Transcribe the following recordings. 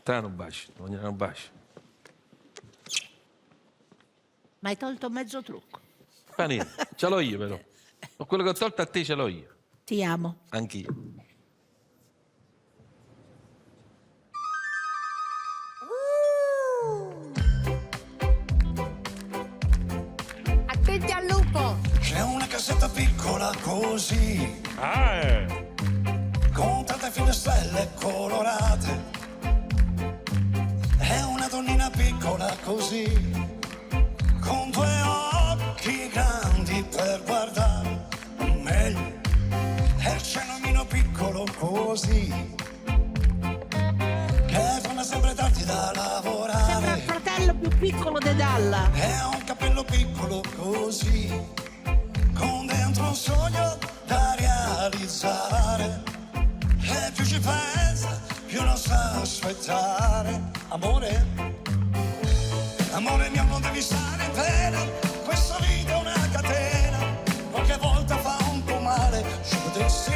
Strano bacio, vogliono un bacio. Ma hai tolto mezzo trucco. Fa niente, ce l'ho io però. Ma quello che ho tolto a te ce l'ho io. Ti amo. Anch'io. Attenti al lupo. C'è una casetta piccola così, con tante finestrelle colorate. È una donnina piccola così, con due occhi grandi per guardare meglio. È il cenomino piccolo così, che torna sempre tardi da Sembra lavorare. il fratello più piccolo di Dalla. È un cappello piccolo così, con dentro un sogno da realizzare. E più ci pensa, più non sa aspettare. Amore, amore mio, non devi stare bene. Questa vita è una catena, qualche volta fa un po' male. Ci potresti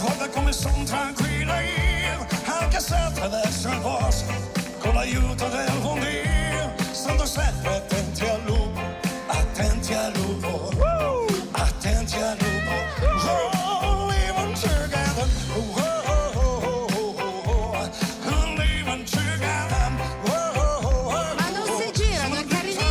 guarda come sono tranquilla io, anche se attraverso il bosco, con l'aiuto del buon Dio, stando sempre attenti al lupo, attenti al lupo, attenti al lupo. Oh, living together, living together. Ma non si girano, è carinissimo.